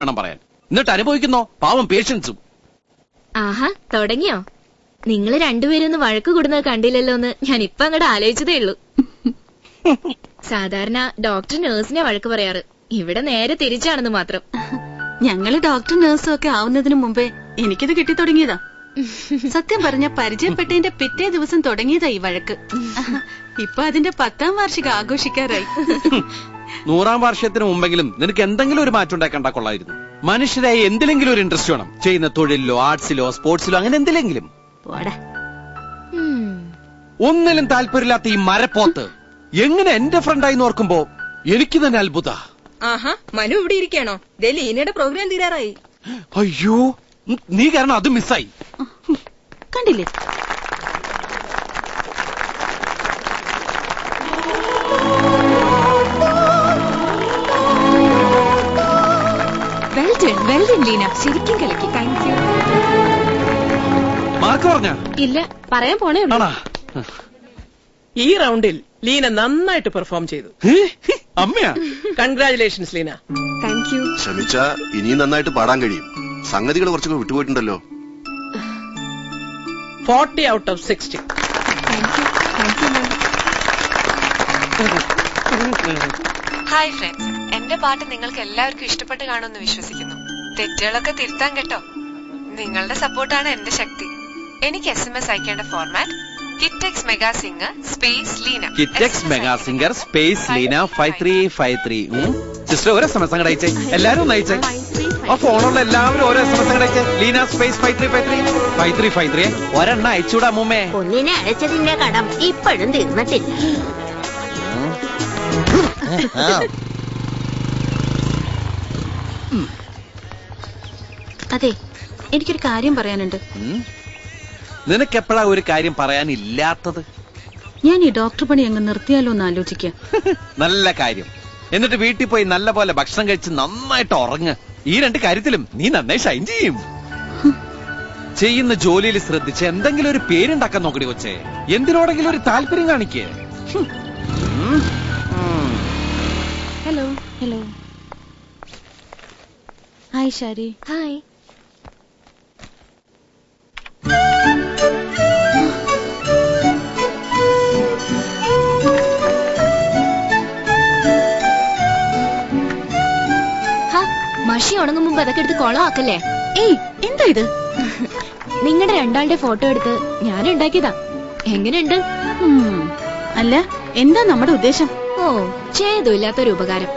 വേണം പറയാൻ. എന്നിട്ട് അനുഭവിക്കുന്നോ പാവം പേഷ്യൻസും. ആഹാ, തുടങ്ങിയോ? നിങ്ങള് രണ്ടുപേരും ഒന്ന് വഴക്ക് കൂടുന്നത് കണ്ടില്ലല്ലോ എന്ന് ഞാൻ ഇപ്പൊ അങ്ങോട്ട് ആലോചിച്ചതേ ഉള്ളൂ. സാധാരണ ഡോക്ടർ നേഴ്സിനെ വഴക്ക് പറയാറ്, ഇവിടെ നേരെ തിരിച്ചാണെന്ന് മാത്രം. ഞങ്ങള് ഡോക്ടർ നേഴ്സും ഒക്കെ ആവുന്നതിന് മുമ്പേ എനിക്കിത് കിട്ടി തുടങ്ങിയതാ. സത്യം പറഞ്ഞ പരിചയപ്പെട്ടതിന്റെ പിറ്റേ ദിവസം തുടങ്ങിയതാ ഈ വഴക്ക്. ഇപ്പൊ അതിന്റെ 10ാം വാർഷികം ആഘോഷിക്കാറായി. 100ാം വാർഷികത്തിന് മുമ്പെങ്കിലും നിനക്ക് എന്തെങ്കിലും ഒരു മാറ്റം ഉണ്ടാക്കണ്ട കൊള്ളായിരുന്നു. മനുഷ്യരായി എന്തിലെങ്കിലും ഒരു ഇൻട്രസ്റ്റ് വേണം. ചെയ്യുന്ന തൊഴിലിലോ ആർട്സിലോ സ്പോർട്സിലോ അങ്ങനെ എന്തിലെങ്കിലും. ഒന്നിലും താല്പര്യമില്ലാത്ത ഈ മരപ്പോത്ത് എങ്ങനെ എന്റെ ഫ്രണ്ടായി ഓർക്കുമ്പോ എനിക്ക് തന്നെ അത്ഭുത. ആഹാ, മനു ഇവിടെ ഇരിക്കണോ? ലീനയുടെ പ്രോഗ്രാം തീരാറായി. അയ്യോ, നീ കാരണം അത് മിസ്സായി. കണ്ടില്ലേ? വെൽഡൺ ലീന, ശരിക്കും കലക്കി. Thank you. മാർക്ക് പറഞ്ഞ? ഇല്ല, പറയാൻ പോണേ. ഈ റൗണ്ടിൽ ലീന നന്നായിട്ട് പെർഫോം ചെയ്തു. അമ്മയാ? കൺഗ്രാചുലേഷൻസ് ലീന. Thank you. ശ്രമിച്ച ഇനിയും നന്നായിട്ട് പാടാൻ കഴിയും. സംഗതികൾ കുറച്ചൊക്കെ വിട്ടുപോയിട്ടുണ്ടല്ലോ. 40 out of 60. ഹായ് ഫ്രണ്ട്സ്, എന്റെ പാട്ട് നിങ്ങൾക്ക് എല്ലാവർക്കും ഇഷ്ടപ്പെട്ട് കാണുമെന്ന് വിശ്വസിക്കുന്നു. തെറ്റുകളൊക്കെ തിരുത്താൻ കേട്ടോ. നിങ്ങളുടെ സപ്പോർട്ടാണ് എന്റെ ശക്തി. എനിക്ക് SMS അയക്കേണ്ട format Kitex mega singer space Leena. Kitex mega singer space Leena 5353. Sister ഒരു SMS അങ്ങോട്ട് അയച്ചേ. എല്ലാരും ഒന്ന് അയച്ചേ. ആ ഫോണുള്ള എല്ലാവരും ഓരോ SMS അങ്ങോട്ട് അയച്ചേ. ലീന സ്പേസ് 5353 ഒരെണ്ണം അയച്ചൂടാ അമ്മൂമ്മേ. ഒന്നിനെ അയച്ചതിന്റെ കടം ഇപ്പോഴും തീർന്നിട്ടില്ല. അതെ, എനിക്കൊരു കാര്യം പറയാനുണ്ട്. നിനക്കെപ്പോഴാ ഒരു കാര്യം പറയാനില്ലാത്തത്? ഞാൻ ഈ ഡോക്ടർ പണി അങ്ങ് നിർത്തിയാലോ എന്ന് ആലോചിക്കാം. നല്ല കാര്യം. എന്നിട്ട് വീട്ടിൽ പോയി നല്ല പോലെ ഭക്ഷണം കഴിച്ച് നന്നായിട്ട് ഉറങ്ങ്. ഈ 2 കാര്യത്തിലും നീ നന്നായി ഷൈൻ ചെയ്യും. ചെയ്യുന്ന ജോലിയിൽ ശ്രദ്ധിച്ച് എന്തെങ്കിലും ഒരു പേരുണ്ടാക്കാൻ നോക്കടി കൊച്ചേ. എന്തിനോടെങ്കിലും ഒരു താല്പര്യം കാണിക്കേ. Hello. Hello. Hi Shari. Hi. മഷി ഉണങ്ങും മുമ്പ് അതൊക്കെ എടുത്ത് കുളമാക്കല്ലേ. ഏയ്, എന്താ ഇത്? നിങ്ങളുടെ 2ആളുടെ ഫോട്ടോ എടുത്ത് ഞാൻ ഉണ്ടാക്കിയതാ. എങ്ങനെയുണ്ട്? അല്ല, എന്താ നമ്മുടെ ഉദ്ദേശം? ഓ, ചെയ്തില്ലാത്തൊരു ഉപകാരം.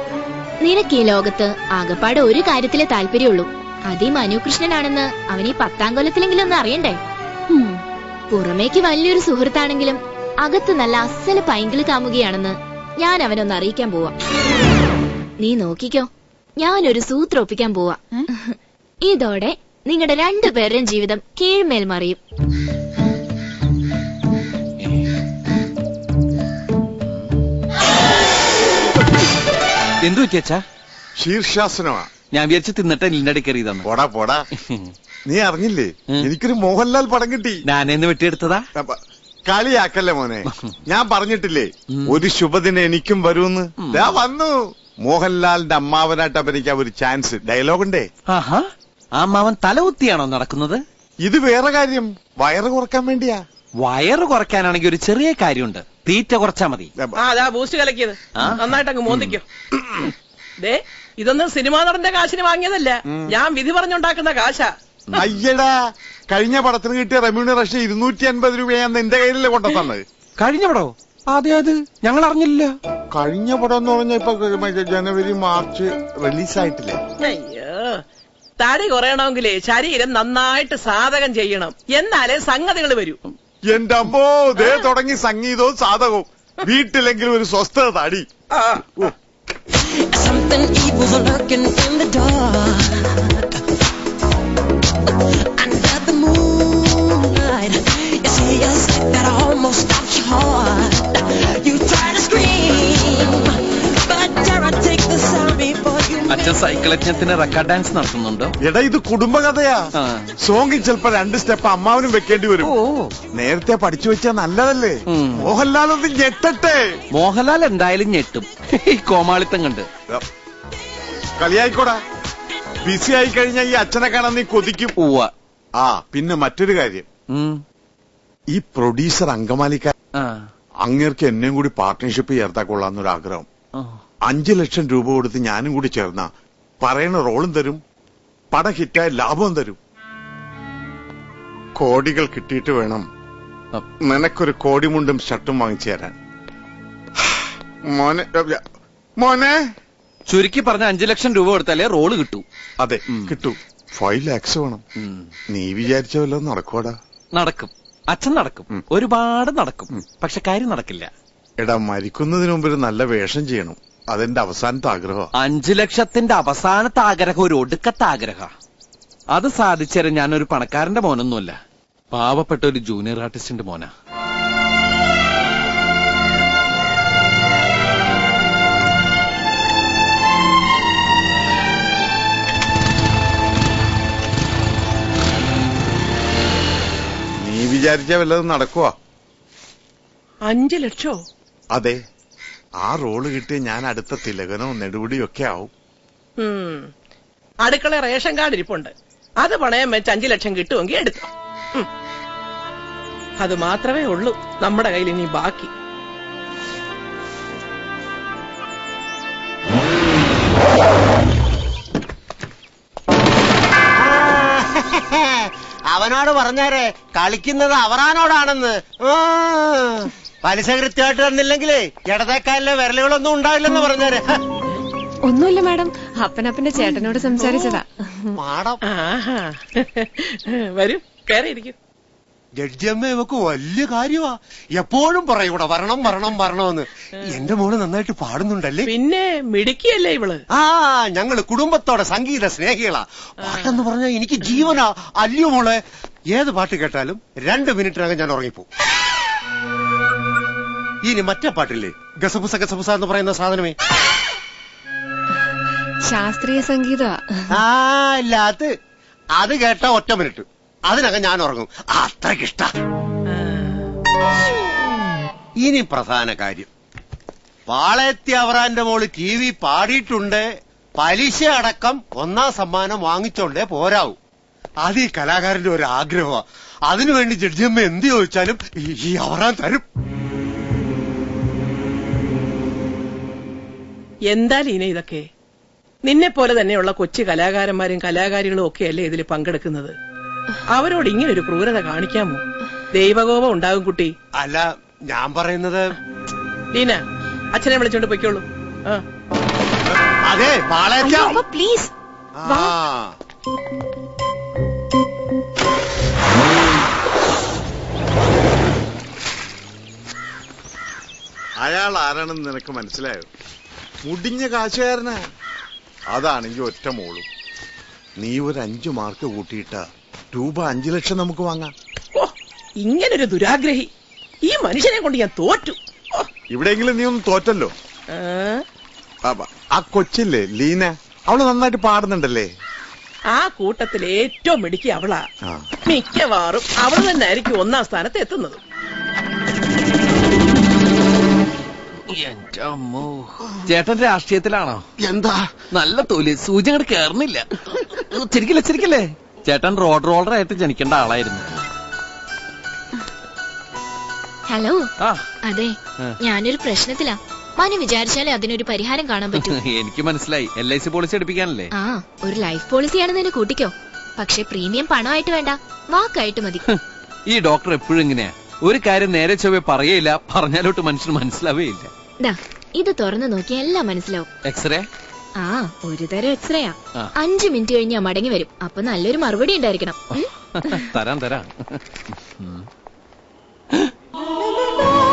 നിനക്ക് ഈ ലോകത്ത് ആകപ്പാട് ഒരു കാര്യത്തിലെ താല്പര്യമുള്ളൂ. അതീ മനുകൃഷ്ണനാണെന്ന് അവൻ ഈ 10ാം കൊല്ലത്തിലെങ്കിലും ഒന്ന് അറിയണ്ടേ. പുറമേക്ക് വലിയൊരു സുഹൃത്താണെങ്കിലും അകത്ത് നല്ല അസല് പൈങ്കിള് കാമുകയാണെന്ന് ഞാൻ അവനൊന്ന് അറിയിക്കാൻ പോവാ. നീ നോക്കിക്കോ, ഞാനൊരു സൂത്രം ഒപ്പിക്കാൻ പോവാ. ഇതോടെ നിങ്ങളുടെ 2 പേരുടെയും ജീവിതം കീഴ്മേൽ മറിയും. എന്തു പറ്റിയച്ചാ? ശീർഷാസനമാ. ഞാൻ വിചാരിച്ചു തിന്നിട്ട് നിന്റെ കയറിയതാണ്. പോടാ പോടാ. നീ അറിഞ്ഞില്ലേ, എനിക്കൊരു മോഹൻലാൽ പടം കിട്ടി. ഞാനെന്ന് വെട്ടിയെടുത്തതാ. കളിയാക്കല്ലേ മോനെ. ഞാൻ പറഞ്ഞിട്ടില്ലേ ഒരു ശുഭദിനം എനിക്കും വരുമെന്ന്. വന്നു. മോഹൻലാലിന്റെ അമ്മാവനായിട്ട് അഭിനയിക്കാൻ ഒരു ചാൻസ്. ഡയലോഗുണ്ടേ. ആഹാ, ആ അമ്മാവൻ തലകുത്തിയാണോ നടക്കുന്നത്? ഇത് വേറെ കാര്യം. വയറ് കുറക്കാൻ വേണ്ടിയാ. വയറ് കുറയ്ക്കാനാണെങ്കിൽ ഒരു ചെറിയ കാര്യമുണ്ട്. തീറ്റ കുറച്ചാ മതി. അതാ ബൂസ്റ്റ് കലക്കിയത്. നന്നായിട്ട് അങ്ങ് മോന്തിക്കോ. ദേ, ഇതൊന്നും സിനിമാ നടന്റെ കാശിന് വാങ്ങിയതല്ല, ഞാൻ വിധി പറഞ്ഞുണ്ടാക്കുന്ന കാശാ. അയ്യടാ, കഴിഞ്ഞ പടത്തിന് കിട്ടിയ റെമ്യൂണറേഷൻ 250 രൂപയാന്ന് എന്റെ കയ്യിലല്ലേ കൊണ്ടുതന്നത്. കഴിഞ്ഞ പടോ? അതെ, അത് ഞങ്ങൾ അറിഞ്ഞില്ല. കഴിഞ്ഞ പടം എന്ന് പറഞ്ഞ ഇപ്പൊ ജനുവരി മാർച്ച് റിലീസായിട്ടില്ലേ? അയ്യോ, തടി കുറയണമെങ്കിലേ ശരീരം നന്നായിട്ട് സാധകം ചെയ്യണം, എന്നാലേ സംഗതികൾ വരൂ. എന്റെ അമ്മോ, ദേ തുടങ്ങി സംഗീതവും സാധകവും. വീട്ടിലെങ്കിലും ഒരു സ്വസ്ഥത തടി. Something evil's lurking in the dark. Under the moonlight, you see a sight that almost stops your heart. You try to scream, but terror take the sound before you. അച്ഛൻ സൈക്കിൾ യജ്ഞത്തിന് റെക്കോർഡ് ഡാൻസ് നടത്തുന്നുണ്ടോ? എടാ, ഇത് കുടുംബകഥയാ. സോങ്ങിൽ ചിലപ്പോ 2 step അമ്മാവനും വെക്കേണ്ടി വരും. നേരത്തെ പഠിച്ചു വെച്ചാ നല്ലതല്ലേ. മോഹൻലാൽ ഒന്ന് ഞെട്ടട്ടെ. മോഹൻലാൽ എന്തായാലും ഞെട്ടും ഈ കോമാളിത്തം കണ്ട്. കളിയായിക്കോടാ. ബിസി ആയി കഴിഞ്ഞാൽ ഈ അച്ഛനെ കാണാൻ നീ കൊതിക്കും. ആ പിന്നെ മറ്റൊരു കാര്യം, ഈ പ്രൊഡ്യൂസർ അങ്കമാലിക്കാരൻ അങ്ങേർക്ക് എന്നെയും കൂടി പാർട്ട്ണർഷിപ്പ് ചേർത്താ കൊള്ളാന്നൊരു ആഗ്രഹം. 5 ലക്ഷം രൂപ കൊടുത്ത് ഞാനും കൂടി ചേർന്ന പറയണ റോളും തരും, പടം ഹിറ്റായ ലാഭവും തരും. കോടികൾ കിട്ടിയിട്ട് വേണം നിനക്കൊരു കോടിമുണ്ടും ഷർട്ടും വാങ്ങിച്ചു തരാൻ. മോനെ ചുരുക്കി പറഞ്ഞ 5 ലക്ഷം രൂപ കൊടുത്താലേ റോള് കിട്ടൂ. അതെ കിട്ടൂ. 5 lakhs വേണം. നീ വിചാരിച്ച വല്ലതും നടക്കുവാടാ? നടക്കും, അച്ഛൻ നടക്കും, ഒരുപാട് നടക്കും. പക്ഷെ കാര്യം നടക്കില്ല. എടാ, മരിക്കുന്നതിന് മുമ്പ് ഒരു നല്ല വേഷം ചെയ്യണം. അതെന്റെ അവസാനത്തെ ആഗ്രഹം. 5 ലക്ഷത്തിന്റെ അവസാനത്തെ ആഗ്രഹം ഒരു ഒടുക്കത്തെ ആഗ്രഹ. അത് സാധിച്ചാലും ഞാനൊരു പണക്കാരന്റെ മോനൊന്നുമല്ല, പാവപ്പെട്ട ഒരു ജൂനിയർ ആർട്ടിസ്റ്റിന്റെ മോനാ. നീ വിചാരിച്ച വല്ലതും നടക്കുവാ? 5 ലക്ഷോ? അതെ, ആ റോള് കിട്ടിയ ഞാൻ അടുത്ത തിലകനോ നെടുപടിയോ ഒക്കെ ആവും. അടുക്കള റേഷൻ കാർഡ് ഇരിപ്പുണ്ട്, അത് പണയം വെച്ച് 5 ലക്ഷം കിട്ടുമെങ്കിൽ എടുത്തു. അത് മാത്രമേ ഉള്ളൂ നമ്മുടെ കയ്യിൽ ഇനി ബാക്കി. അവനോട് പറഞ്ഞേരെ കളിക്കുന്നത് അവറാനോടാണെന്ന്. പലിശ കൃത്യമായിട്ട് തന്നില്ലെങ്കിലേ ഇടതേക്കാലിലെ വിരലുകളൊന്നും ഉണ്ടാവില്ലെന്ന് പറഞ്ഞേരെ. ഒന്നുമില്ല മാഡം, അപ്പനപ്പന്റെ ചേട്ടനോട് സംസാരിച്ചതാ. മാഡം വരൂ, കയറിയിരിക്കും. ജഡ്ജിയമ്മ ഇവക്ക് വലിയ കാര്യമാ, എപ്പോഴും പറയൂടെ വരണം വരണം വരണമെന്ന്. എന്റെ മോള് നന്നായിട്ട് പാടുന്നുണ്ടല്ലേ? പിന്നെ മിടുക്കിയല്ലേ ഇവള്. ഞങ്ങള് കുടുംബത്തോടെ സംഗീത സ്നേഹികളാ. പാട്ടെന്ന് പറഞ്ഞാൽ എനിക്ക് ജീവനാ. അല്ലയോ മോളെ, ഏത് പാട്ട് കേട്ടാലും 2 മിനിറ്റിനകം ഞാൻ ഉറങ്ങിപ്പോവും. ഇനി മറ്റേ പാട്ടില്ലേ, ഗസപുസ ഗസപുസ എന്ന് പറയുന്ന സാധനമേ, ശാസ്ത്രീയ സംഗീത. ഇല്ല, അത് കേട്ട 1 മിനിറ്റ്, അതിനകം ഞാൻ ഉറങ്ങും. അത്രയ്ക്കിഷ്ട. ഇനി പ്രധാന കാര്യം, പാളയത്തി അവറാന്റെ മോള് TV പാടിയിട്ടുണ്ട്. പലിശ അടക്കം 1ാം സമ്മാനം വാങ്ങിച്ചോണ്ടേ പോരാവൂ. അത് ഈ കലാകാരന്റെ ഒരു ആഗ്രഹമാ. അതിനുവേണ്ടി ജഡ്ജിയമ്മ എന്ത് ചോദിച്ചാലും ഈ അവറാൻ തരും. എന്താ ലീന ഇതൊക്കെ? നിന്നെ പോലെ തന്നെയുള്ള കൊച്ചു കലാകാരന്മാരും കലാകാരികളും ഒക്കെയല്ലേ ഇതിൽ പങ്കെടുക്കുന്നത്. അവരോട് ഇങ്ങനെ ഒരു ക്രൂരത കാണിക്കാമോ? ദൈവകോപം ഉണ്ടാകും കുട്ടി. അല്ല, ഞാൻ പറയുന്നത്. ലീന, അച്ഛനെ വിളിച്ചോണ്ട് പൊയ്ക്കോളൂ. അതെ, പ്ലീസ്. അയാൾ ആരാണെന്ന് നിനക്ക് മനസ്സിലായോ? മുടിഞ്ഞ കാശുകാരനാ. അതാണെങ്കി ഒറ്റ മോളും. നീ ഒരു 5 മാർക്ക് കൂട്ടിയിട്ട രൂപ 5 ലക്ഷം നമുക്ക് വാങ്ങാം. ഇങ്ങനൊരു ദുരാഗ്രഹി, ഈ മനുഷ്യനെ കൊണ്ട് ഞാൻ തോറ്റു. ഇവിടെയെങ്കിലും നീ ഒന്ന് തോറ്റല്ലോ. ആ കൊച്ചില്ലേ ലീന, അവള് നന്നായിട്ട് പാടുന്നുണ്ടല്ലേ? ആ കൂട്ടത്തിൽ ഏറ്റവും മിടുക്കി അവളാ. മിക്കവാറും അവള് തന്നെ ആയിരിക്കും 1ാം സ്ഥാനത്ത് എത്തുന്നത്. ചേട്ടൻ രാഷ്ട്രീയത്തിലാണോ? എന്താ നല്ല തൊലി, സൂചി അങ്ങോട്ട് കേറുന്നില്ല. ചിരിക്കില്ലേ? ചേട്ടൻ റോഡ് റോളറായിട്ട് ജനിക്കേണ്ട ആളായിരുന്നു. ഹലോ. അതെ, ഞാനൊരു പ്രശ്നത്തിലാ. മനു വിചാരിച്ചാലേ അതിനൊരു പരിഹാരം കാണാൻ പറ്റൂ. എനിക്ക് മനസ്സിലായി, LIC പോളിസി എടുപ്പിക്കാനല്ലേ? ഒരു ലൈഫ് പോളിസിയാണെന്ന് തന്നെ കൂട്ടിക്കോ. പക്ഷെ പ്രീമിയം പണമായിട്ട് വേണ്ട, വാക്കായിട്ട് മതി. ഈ ഡോക്ടർ എപ്പോഴും ഇങ്ങനെയാ, ഒരു കാര്യം നേരെ ചൊവ്വേ പറയേയില്ല, പറഞ്ഞാലോട്ട് മനുഷ്യന് മനസ്സിലാവേയില്ല. ഇത് തുറന്നു നോക്കിയാൽ എല്ലാം മനസ്സിലാവും. എക്സ്റേ? ഒരു തരം എക്സ്റേയാ. 5 മിനിറ്റ് കഴിഞ്ഞ് ഞാൻ മടങ്ങി വരും. അപ്പൊ നല്ലൊരു മറുപടി ഉണ്ടായിരിക്കണം. തരാം.